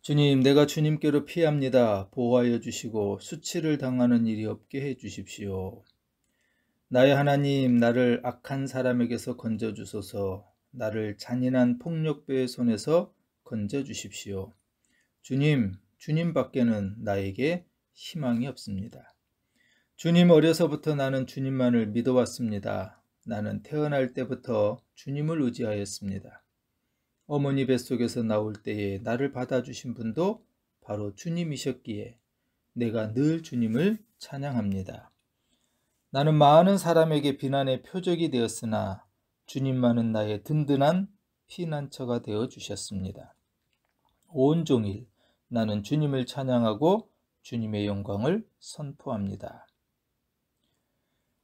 주님, 내가 주님께로 피합니다. 보호하여 주시고 수치를 당하는 일이 없게 해 주십시오. 나의 하나님, 나를 악한 사람에게서 건져 주소서. 나를 잔인한 폭력배의 손에서 건져 주십시오. 주님 밖에는 나에게 희망이 없습니다. 주님, 어려서부터 나는 주님만을 믿어왔습니다. 나는 태어날 때부터 주님을 의지하였습니다. 어머니 뱃속에서 나올 때에 나를 받아주신 분도 바로 주님이셨기에 내가 늘 주님을 찬양합니다. 나는 많은 사람에게 비난의 표적이 되었으나 주님만은 나의 든든한 피난처가 되어 주셨습니다. 온종일 나는 주님을 찬양하고 주님의 영광을 선포합니다.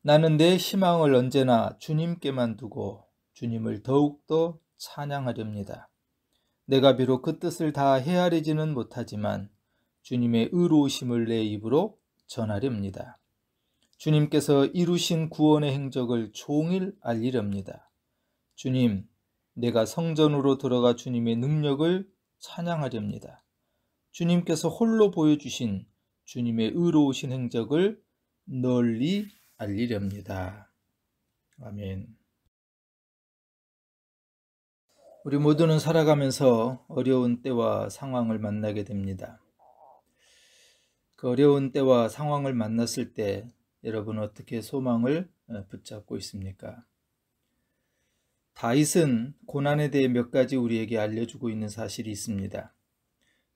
나는 내 희망을 언제나 주님께만 두고 주님을 더욱더 찬양하렵니다. 내가 비록 그 뜻을 다 헤아리지는 못하지만 주님의 의로우심을 내 입으로 전하렵니다. 주님께서 이루신 구원의 행적을 종일 알리렵니다. 주님, 내가 성전으로 들어가 주님의 능력을 찬양하렵니다. 주님께서 홀로 보여주신 주님의 의로우신 행적을 널리 알리렵니다. 아멘. 우리 모두는 살아가면서 어려운 때와 상황을 만나게 됩니다. 그 어려운 때와 상황을 만났을 때 여러분은 어떻게 소망을 붙잡고 있습니까? 다윗은 고난에 대해 몇 가지 우리에게 알려주고 있는 사실이 있습니다.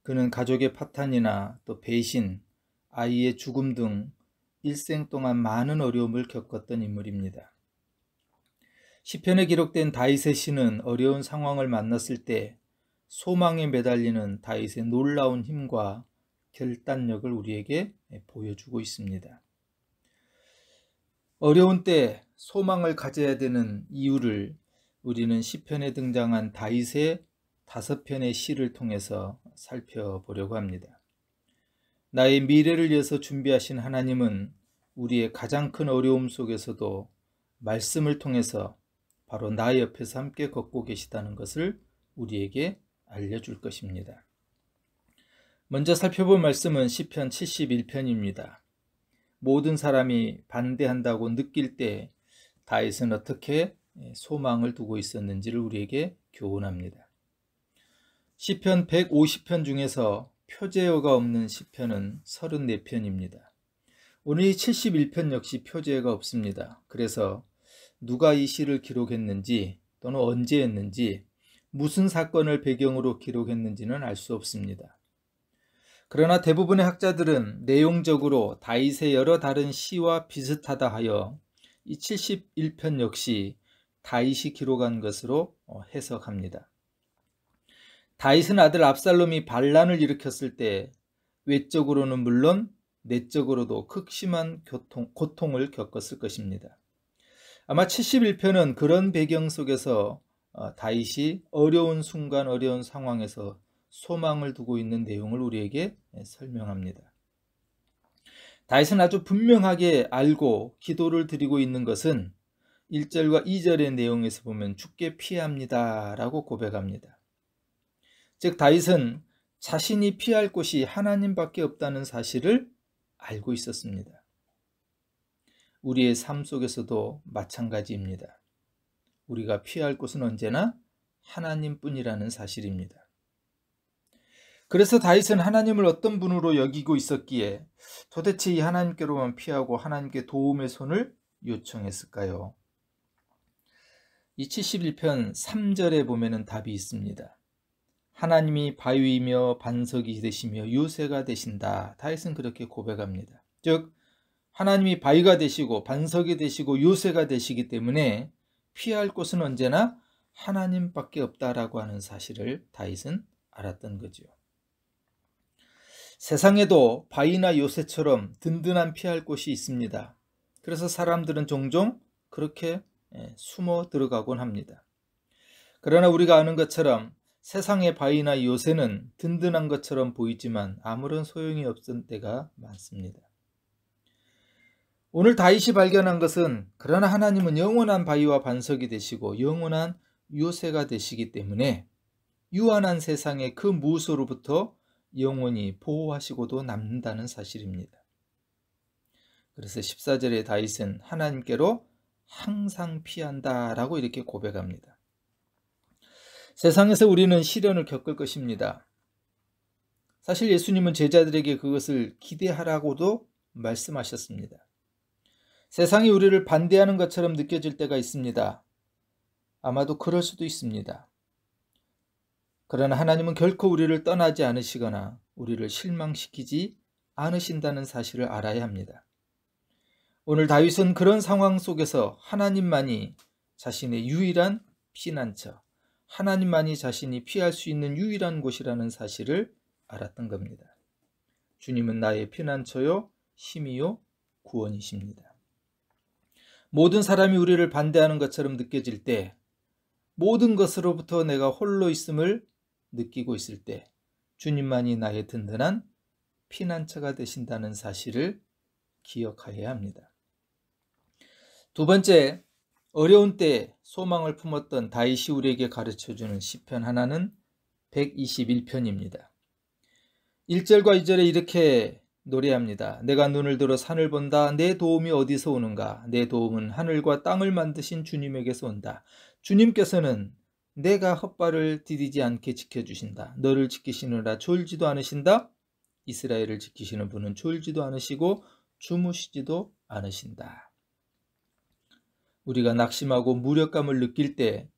그는 가족의 파탄이나 또 배신, 아이의 죽음 등 일생 동안 많은 어려움을 겪었던 인물입니다. 시편에 기록된 다윗의 시는 어려운 상황을 만났을 때 소망에 매달리는 다윗의 놀라운 힘과 결단력을 우리에게 보여주고 있습니다. 어려운 때 소망을 가져야 되는 이유를 우리는 시편에 등장한 다윗의 5편의 시를 통해서 살펴보려고 합니다. 나의 미래를 위해서 준비하신 하나님은 우리의 가장 큰 어려움 속에서도 말씀을 통해서 바로 나 옆에서 함께 걷고 계시다는 것을 우리에게 알려줄 것입니다. 먼저 살펴볼 말씀은 시편 71편입니다. 모든 사람이 반대한다고 느낄 때 다윗은 어떻게 소망을 두고 있었는지를 우리에게 교훈합니다. 시편 150편 중에서 표제어가 없는 시편은 34편입니다. 오늘 이 71편 역시 표제어가 없습니다. 그래서 누가 이 시를 기록했는지 또는 언제였는지 무슨 사건을 배경으로 기록했는지는 알 수 없습니다. 그러나 대부분의 학자들은 내용적으로 다윗의 여러 다른 시와 비슷하다 하여 이 71편 역시 다윗이 기록한 것으로 해석합니다. 다윗은 아들 압살롬이 반란을 일으켰을 때 외적으로는 물론 내적으로도 극심한 고통을 겪었을 것입니다. 아마 71편은 그런 배경 속에서 다윗이 어려운 순간, 어려운 상황에서 소망을 두고 있는 내용을 우리에게 설명합니다. 다윗은 아주 분명하게 알고 기도를 드리고 있는 것은 1절과 2절의 내용에서 보면 주께 피합니다 라고 고백합니다. 즉 다윗은 자신이 피할 곳이 하나님밖에 없다는 사실을 알고 있었습니다. 우리의 삶 속에서도 마찬가지입니다. 우리가 피할 곳은 언제나 하나님뿐이라는 사실입니다. 그래서 다윗은 하나님을 어떤 분으로 여기고 있었기에 도대체 이 하나님께로만 피하고 하나님께 도움의 손을 요청했을까요? 이 71편 3절에 보면은 답이 있습니다. 하나님이 바위이며 반석이 되시며 요새가 되신다. 다윗은 그렇게 고백합니다. 즉 하나님이 바위가 되시고 반석이 되시고 요새가 되시기 때문에 피할 곳은 언제나 하나님밖에 없다라고 하는 사실을 다윗은 알았던 거죠. 세상에도 바위나 요새처럼 든든한 피할 곳이 있습니다. 그래서 사람들은 종종 그렇게 숨어 들어가곤 합니다. 그러나 우리가 아는 것처럼 세상의 바위나 요새는 든든한 것처럼 보이지만 아무런 소용이 없을 때가 많습니다. 오늘 다윗이 발견한 것은 그러나 하나님은 영원한 바위와 반석이 되시고 영원한 요새가 되시기 때문에 유한한 세상의 그 무엇으로부터 영원히 보호하시고도 남는다는 사실입니다. 그래서 14절에 다윗은 하나님께로 항상 피한다 라고 이렇게 고백합니다. 세상에서 우리는 시련을 겪을 것입니다. 사실 예수님은 제자들에게 그것을 기대하라고도 말씀하셨습니다. 세상이 우리를 반대하는 것처럼 느껴질 때가 있습니다. 아마도 그럴 수도 있습니다. 그러나 하나님은 결코 우리를 떠나지 않으시거나 우리를 실망시키지 않으신다는 사실을 알아야 합니다. 오늘 다윗은 그런 상황 속에서 하나님만이 자신의 유일한 피난처, 하나님만이 자신이 피할 수 있는 유일한 곳이라는 사실을 알았던 겁니다. 주님은 나의 피난처요, 힘이요, 구원이십니다. 모든 사람이 우리를 반대하는 것처럼 느껴질 때, 모든 것으로부터 내가 홀로 있음을 느끼고 있을 때 주님만이 나의 든든한 피난처가 되신다는 사실을 기억하여야 합니다. 두 번째, 어려운 때 소망을 품었던 다윗이 우리에게 가르쳐주는 시편 하나는 121편입니다. 1절과 2절에 이렇게 노래합니다. 내가 눈을 들어 산을 본다. 내 도움이 어디서 오는가? 내 도움은 하늘과 땅을 만드신 주님에게서 온다. 주님께서는 내가 헛발을 디디지 않게 지켜주신다. 너를 지키시느라 졸지도 않으신다. 이스라엘을 지키시는 분은 졸지도 않으시고 주무시지도 않으신다. 우리가 낙심하고 무력감을 느낄 때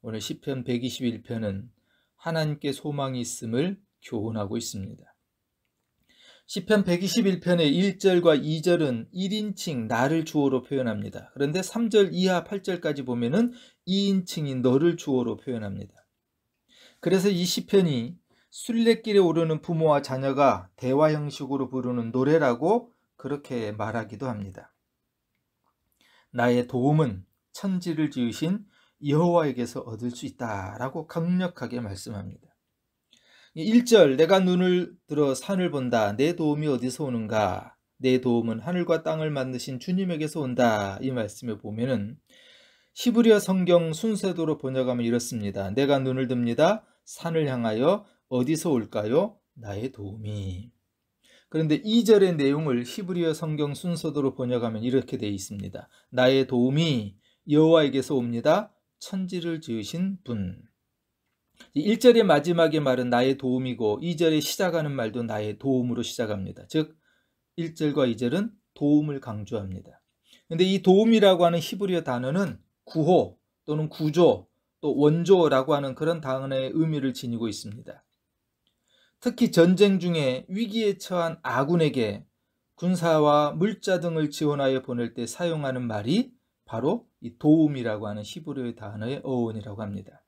오늘 시편 121편은 하나님께 소망이 있음을 교훈하고 있습니다. 시편 121편의 1절과 2절은 1인칭 나를 주어로 표현합니다. 그런데 3절 이하 8절까지 보면은 2인칭인 너를 주어로 표현합니다. 그래서 이 시편이 순례길에 오르는 부모와 자녀가 대화 형식으로 부르는 노래라고 그렇게 말하기도 합니다. 나의 도움은 천지를 지으신 여호와에게서 얻을 수 있다라고 강력하게 말씀합니다. 1절 내가 눈을 들어 산을 본다. 내 도움이 어디서 오는가? 내 도움은 하늘과 땅을 만드신 주님에게서 온다. 이 말씀에 보면은 히브리어 성경 순서대로 번역하면 이렇습니다. 내가 눈을 듭니다. 산을 향하여 어디서 올까요? 나의 도움이. 그런데 2절의 내용을 히브리어 성경 순서대로 번역하면 이렇게 되어 있습니다. 나의 도움이 여호와에게서 옵니다. 천지를 지으신 분. 1절의 마지막의 말은 나의 도움이고 2절에 시작하는 말도 나의 도움으로 시작합니다. 즉 1절과 2절은 도움을 강조합니다. 그런데 이 도움이라고 하는 히브리어 단어는 구호 또는 구조 또 원조라고 하는 그런 단어의 의미를 지니고 있습니다. 특히 전쟁 중에 위기에 처한 아군에게 군사와 물자 등을 지원하여 보낼 때 사용하는 말이 바로 이 도움이라고 하는 히브리어 단어의 어원이라고 합니다.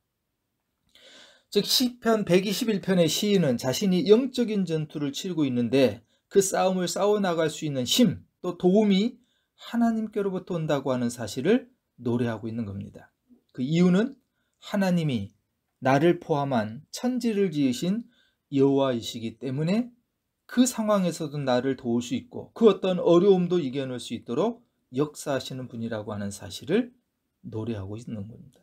즉 시편 121편의 시인은 자신이 영적인 전투를 치르고 있는데 그 싸움을 싸워나갈 수 있는 힘 또 도움이 하나님께로부터 온다고 하는 사실을 노래하고 있는 겁니다. 그 이유는 하나님이 나를 포함한 천지를 지으신 여호와이시기 때문에 그 상황에서도 나를 도울 수 있고 그 어떤 어려움도 이겨낼 수 있도록 역사하시는 분이라고 하는 사실을 노래하고 있는 겁니다.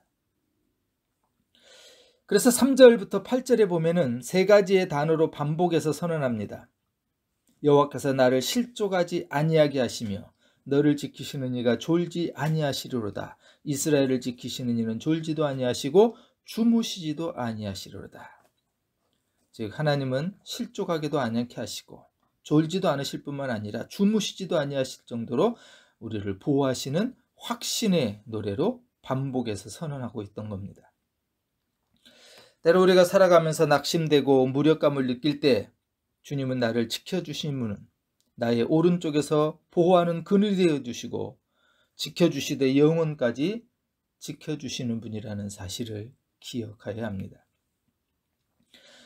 그래서 3절부터 8절에 보면은 세 가지의 단어로 반복해서 선언합니다. 여호와께서 나를 실족하지 아니하게 하시며 너를 지키시는 이가 졸지 아니하시리로다. 이스라엘을 지키시는 이는 졸지도 아니하시고 주무시지도 아니하시리로다. 즉 하나님은 실족하게도 아니하게 하시고 졸지도 않으실 뿐만 아니라 주무시지도 아니하실 정도로 우리를 보호하시는 확신의 노래로 반복해서 선언하고 있던 겁니다. 때로 우리가 살아가면서 낙심되고 무력감을 느낄 때 주님은 나를 지켜주시는 분은 나의 오른쪽에서 보호하는 그늘이 되어주시고 지켜주시되 영원까지 지켜주시는 분이라는 사실을 기억해야 합니다.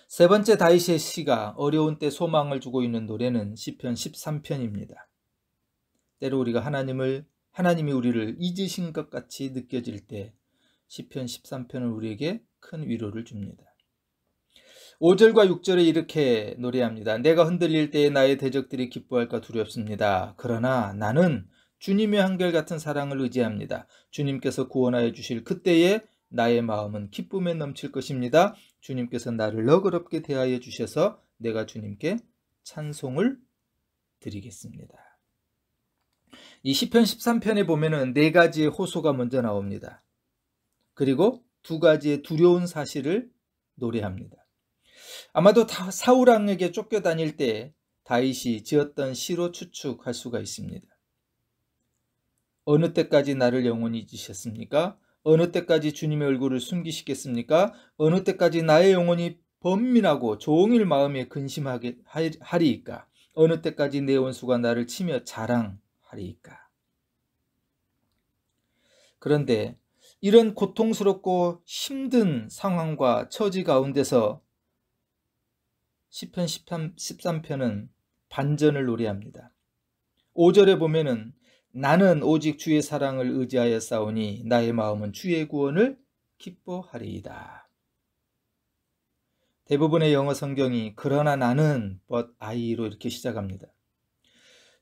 세 번째 다윗의 시가 어려운 때 소망을 주고 있는 노래는 시편 13편입니다. 때로 우리가 하나님이 우리를 잊으신 것 같이 느껴질 때 시편 13편은 우리에게 큰 위로를 줍니다. 5절과 6절에 이렇게 노래합니다. 내가 흔들릴 때에 나의 대적들이 기뻐할까 두렵습니다. 그러나 나는 주님의 한결같은 사랑을 의지합니다. 주님께서 구원하여 주실 그때에 나의 마음은 기쁨에 넘칠 것입니다. 주님께서 나를 너그럽게 대하여 주셔서 내가 주님께 찬송을 드리겠습니다. 이 시편 13편에 보면은 4가지의 호소가 먼저 나옵니다. 그리고 2가지의 두려운 사실을 노래합니다. 아마도 사울 왕에게 쫓겨다닐 때 다윗이 지었던 시로 추측할 수가 있습니다. 어느 때까지 나를 영원히 잊으셨습니까? 어느 때까지 주님의 얼굴을 숨기시겠습니까? 어느 때까지 나의 영혼이 번민하고 종일 마음에 근심하게 하리이까? 어느 때까지 내 원수가 나를 치며 자랑하리이까? 그런데 이런 고통스럽고 힘든 상황과 처지 가운데서 시편 13편은 반전을 노래합니다. 5절에 보면은 나는 오직 주의 사랑을 의지하여 싸우니 나의 마음은 주의 구원을 기뻐하리이다. 대부분의 영어 성경이 그러나 나는 but I로 이렇게 시작합니다.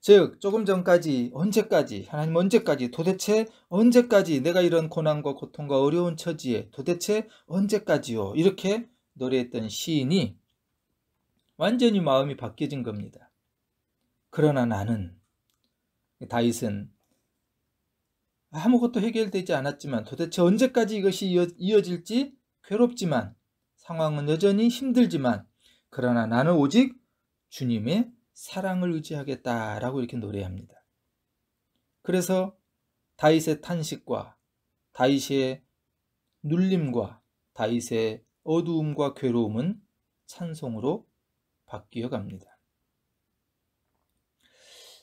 즉 조금 전까지 언제까지, 하나님 언제까지, 도대체 언제까지 내가 이런 고난과 고통과 어려운 처지에 도대체 언제까지요? 이렇게 노래했던 시인이 완전히 마음이 바뀌어진 겁니다. 그러나 나는, 다윗은 아무것도 해결되지 않았지만 도대체 언제까지 이것이 이어질지 괴롭지만 상황은 여전히 힘들지만 그러나 나는 오직 주님의 사랑을 의지하겠다라고 이렇게 노래합니다. 그래서 다윗의 탄식과 다윗의 눌림과 다윗의 어두움과 괴로움은 찬송으로 바뀌어 갑니다.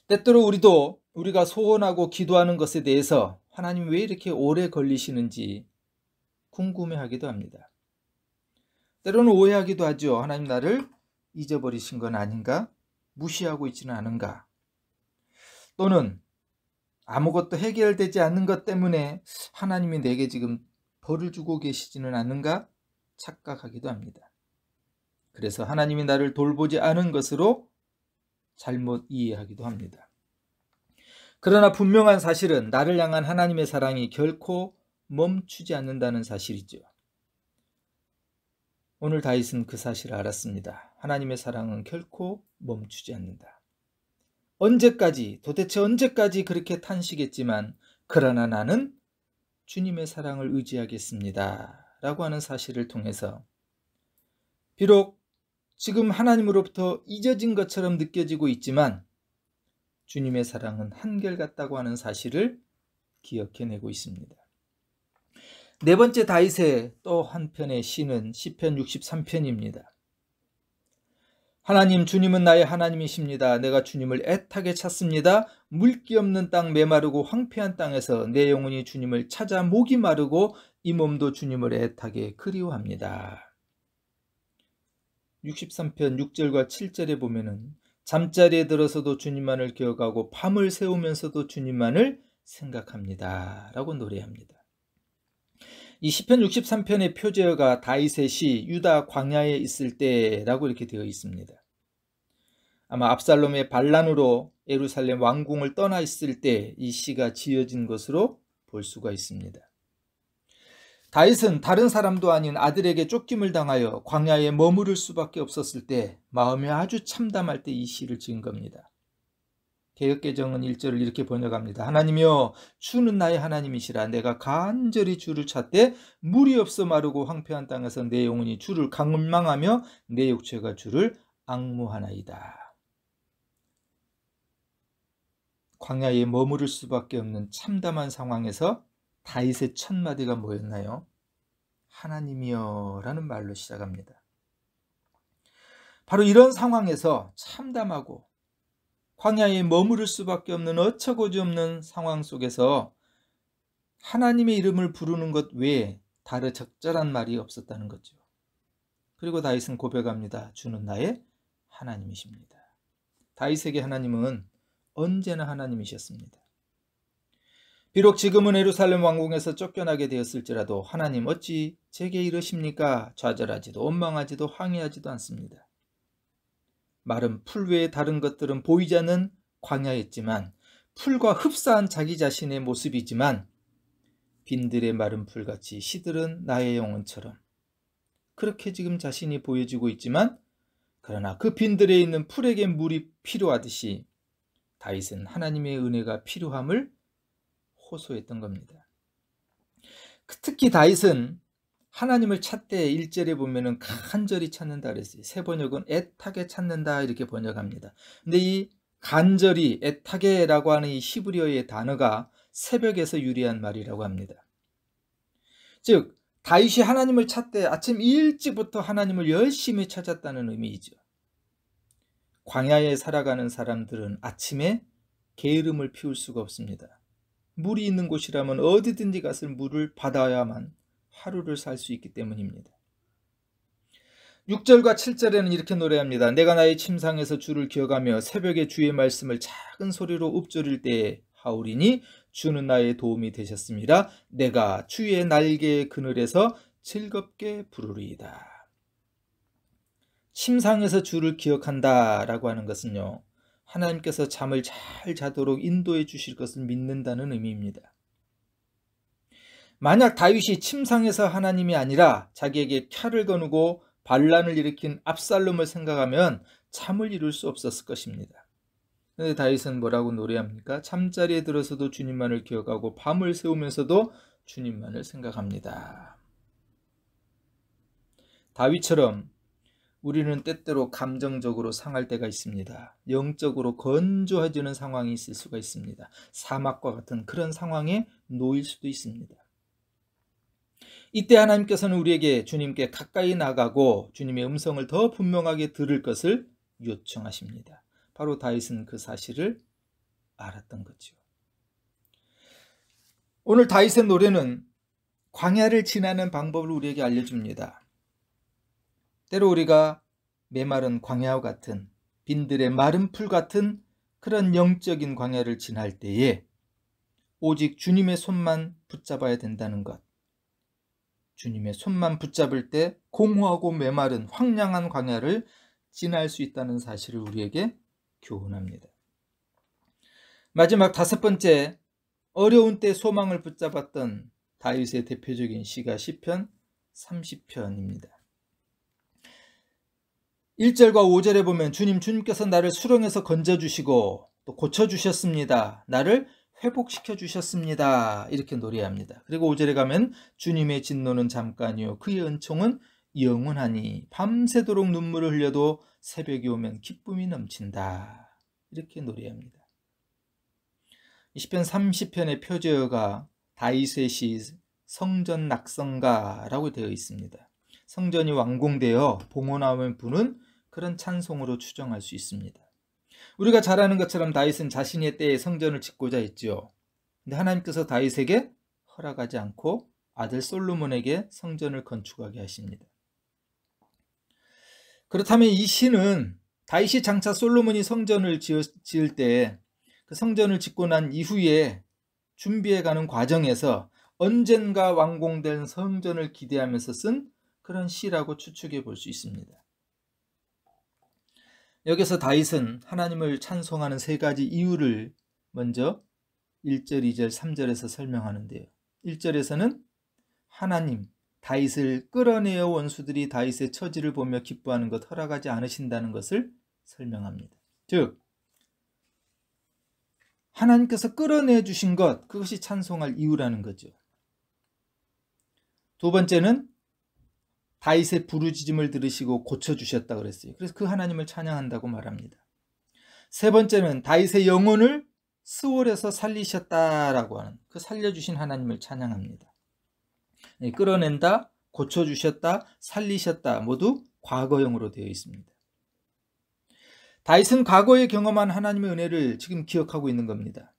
때때로 우리가 소원하고 기도하는 것에 대해서 하나님 왜 이렇게 오래 걸리시는지 궁금해하기도 합니다. 때로는 오해하기도 하죠. 하나님 나를 잊어버리신 건 아닌가? 무시하고 있지는 않은가? 또는 아무것도 해결되지 않는 것 때문에 하나님이 내게 지금 벌을 주고 계시지는 않은가? 착각하기도 합니다. 그래서 하나님이 나를 돌보지 않은 것으로 잘못 이해하기도 합니다. 그러나 분명한 사실은 나를 향한 하나님의 사랑이 결코 멈추지 않는다는 사실이죠. 오늘 다윗은 그 사실을 알았습니다. 하나님의 사랑은 결코 멈추지 않는다. 언제까지, 도대체 언제까지 그렇게 탄식했지만 그러나 나는 주님의 사랑을 의지하겠습니다. 라고 하는 사실을 통해서 비록 지금 하나님으로부터 잊어진 것처럼 느껴지고 있지만 주님의 사랑은 한결같다고 하는 사실을 기억해내고 있습니다. 네 번째 다윗의 또 한편의 시는 시편 63편입니다. 하나님, 주님은 나의 하나님이십니다. 내가 주님을 애타게 찾습니다. 물기 없는 땅, 메마르고 황폐한 땅에서 내 영혼이 주님을 찾아 목이 마르고 이 몸도 주님을 애타게 그리워합니다. 63편 6절과 7절에 보면은 잠자리에 들어서도 주님만을 기억하고 밤을 새우면서도 주님만을 생각합니다. 라고 노래합니다. 이 시편 63편의 표제어가 다윗의 시 유다 광야에 있을 때라고 이렇게 되어 있습니다. 아마 압살롬의 반란으로 예루살렘 왕궁을 떠나 있을 때 이 시가 지어진 것으로 볼 수가 있습니다. 다윗은 다른 사람도 아닌 아들에게 쫓김을 당하여 광야에 머무를 수밖에 없었을 때 마음이 아주 참담할 때 이 시를 지은 겁니다. 개역개정은 1절을 이렇게 번역합니다. 하나님이여, 주는 나의 하나님이시라. 내가 간절히 주를 찾되 물이 없어 마르고 황폐한 땅에서 내 영혼이 주를 갈망하며 내 육체가 주를 앙무하나이다. 광야에 머무를 수밖에 없는 참담한 상황에서 다윗의 첫 마디가 뭐였나요? 하나님이여 라는 말로 시작합니다. 바로 이런 상황에서 참담하고 광야에 머무를 수밖에 없는 어처구니없는 상황 속에서 하나님의 이름을 부르는 것 외에 다른 적절한 말이 없었다는 거죠. 그리고 다윗은 고백합니다. 주는 나의 하나님이십니다. 다윗에게 하나님은 언제나 하나님이셨습니다. 비록 지금은 예루살렘 왕궁에서 쫓겨나게 되었을지라도 하나님 어찌 제게 이러십니까? 좌절하지도 원망하지도 항의하지도 않습니다. 마른 풀 외에 다른 것들은 보이지 않는 광야였지만 풀과 흡사한 자기 자신의 모습이지만 빈들의 마른 풀같이 시들은 나의 영혼처럼 그렇게 지금 자신이 보여지고 있지만 그러나 그 빈들에 있는 풀에게 물이 필요하듯이 다윗은 하나님의 은혜가 필요함을 호소했던 겁니다. 특히 다윗은 하나님을 찾되 1절에 보면은 간절히 찾는다 그랬어요. 새 번역은 애타게 찾는다 이렇게 번역합니다. 근데 이 간절히 애타게라고 하는 이 히브리어의 단어가 새벽에서 유래한 말이라고 합니다. 즉 다윗이 하나님을 찾되 아침 일찍부터 하나님을 열심히 찾았다는 의미이죠. 광야에 살아가는 사람들은 아침에 게으름을 피울 수가 없습니다. 물이 있는 곳이라면 어디든지 가서 물을 받아야만 하루를 살 수 있기 때문입니다. 6절과 7절에는 이렇게 노래합니다. 내가 나의 침상에서 주를 기억하며 새벽에 주의 말씀을 작은 소리로 읊조릴 때에 하오리니 주는 나의 도움이 되셨습니다. 내가 주의 날개의 그늘에서 즐겁게 부르리이다. 침상에서 주를 기억한다 라고 하는 것은요, 하나님께서 잠을 잘 자도록 인도해 주실 것을 믿는다는 의미입니다. 만약 다윗이 침상에서 하나님이 아니라 자기에게 칼을 거누고 반란을 일으킨 압살롬을 생각하면 잠을 이룰 수 없었을 것입니다. 그런데 다윗은 뭐라고 노래합니까? 잠자리에 들어서도 주님만을 기억하고 밤을 새우면서도 주님만을 생각합니다. 다윗처럼 우리는 때때로 감정적으로 상할 때가 있습니다. 영적으로 건조해지는 상황이 있을 수가 있습니다. 사막과 같은 그런 상황에 놓일 수도 있습니다. 이때 하나님께서는 우리에게 주님께 가까이 나가고 주님의 음성을 더 분명하게 들을 것을 요청하십니다. 바로 다윗은 그 사실을 알았던 거죠. 오늘 다윗의 노래는 광야를 지나는 방법을 우리에게 알려줍니다. 때로 우리가 메마른 광야와 같은 빈들의 마른 풀 같은 그런 영적인 광야를 지날 때에 오직 주님의 손만 붙잡아야 된다는 것, 주님의 손만 붙잡을 때 공허하고 메마른 황량한 광야를 지날 수 있다는 사실을 우리에게 교훈합니다. 마지막 5번째, 어려운 때 소망을 붙잡았던 다윗의 대표적인 시가 시편 30편입니다. 1절과 5절에 보면 주님께서 나를 수렁에서 건져주시고 또 고쳐주셨습니다. 나를 회복시켜 주셨습니다. 이렇게 노래합니다. 그리고 5절에 가면 주님의 진노는 잠깐이요 그의 은총은 영원하니 밤새도록 눈물을 흘려도 새벽이 오면 기쁨이 넘친다. 이렇게 노래합니다. 시편 30편의 표제어가 다윗의 시 성전 낙성가라고 되어 있습니다. 성전이 완공되어 봉헌함을 부는 그런 찬송으로 추정할 수 있습니다. 우리가 잘 아는 것처럼 다윗은 자신의 때에 성전을 짓고자 했지요. 근데 하나님께서 다윗에게 허락하지 않고 아들 솔로몬에게 성전을 건축하게 하십니다. 그렇다면 이 시는 다윗이 장차 솔로몬이 성전을 지을 때 그 성전을 짓고 난 이후에 준비해가는 과정에서 언젠가 완공된 성전을 기대하면서 쓴 그런 시라고 추측해 볼 수 있습니다. 여기서 다윗은 하나님을 찬송하는 3가지 이유를 먼저 1절, 2절, 3절에서 설명하는데요. 1절에서는 하나님, 다윗을 끌어내어 원수들이 다윗의 처지를 보며 기뻐하는 것 허락하지 않으신다는 것을 설명합니다. 즉 하나님께서 끌어내 주신 것, 그것이 찬송할 이유라는 거죠. 2번째는 다윗의 부르짖음을 들으시고 고쳐주셨다고 그랬어요. 그래서 그 하나님을 찬양한다고 말합니다. 3번째는 다윗의 영혼을 스월에서 살리셨다라고 하는 그 살려주신 하나님을 찬양합니다. 끌어낸다, 고쳐주셨다, 살리셨다 모두 과거형으로 되어 있습니다. 다윗은 과거에 경험한 하나님의 은혜를 지금 기억하고 있는 겁니다.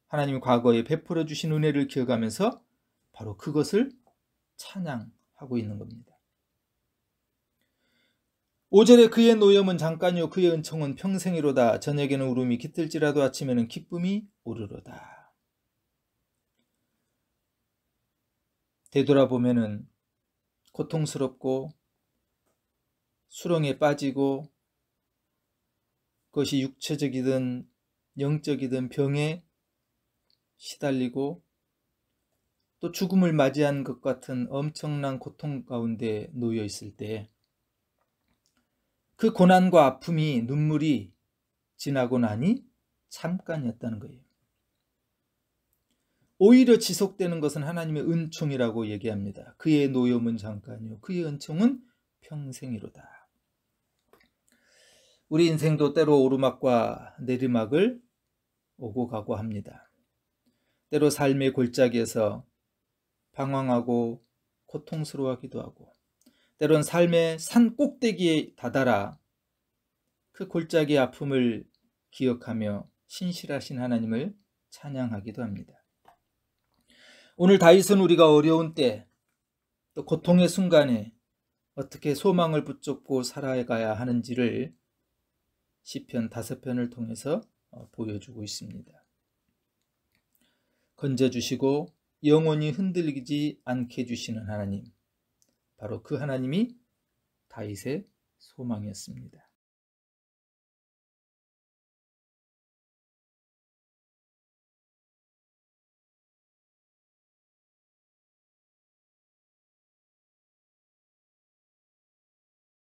하나님이 과거에 베풀어 주신 은혜를 기억하면서 바로 그것을 찬양하고 있는 겁니다. 5절에 그의 노염은 잠깐이요 그의 은총은 평생이로다. 저녁에는 울음이 깃들지라도 아침에는 기쁨이 오르로다. 되돌아보면은 고통스럽고 수렁에 빠지고 그것이 육체적이든 영적이든 병에 시달리고 또 죽음을 맞이한 것 같은 엄청난 고통 가운데 놓여 있을 때 그 고난과 아픔이 눈물이 지나고 나니 잠깐이었다는 거예요. 오히려 지속되는 것은 하나님의 은총이라고 얘기합니다. 그의 노염은 잠깐이요 그의 은총은 평생이로다. 우리 인생도 때로 오르막과 내리막을 오고 가고 합니다. 때로 삶의 골짜기에서 방황하고 고통스러워하기도 하고, 때론 삶의 산 꼭대기에 다다라 그 골짜기의 아픔을 기억하며 신실하신 하나님을 찬양하기도 합니다. 오늘 다윗은 우리가 어려운 때, 또 고통의 순간에 어떻게 소망을 붙잡고 살아가야 하는지를 시편 5편을 통해서 보여주고 있습니다. 건져주시고 영원히 흔들리지 않게 해주시는 하나님, 바로 그 하나님이 다윗의 소망이었습니다.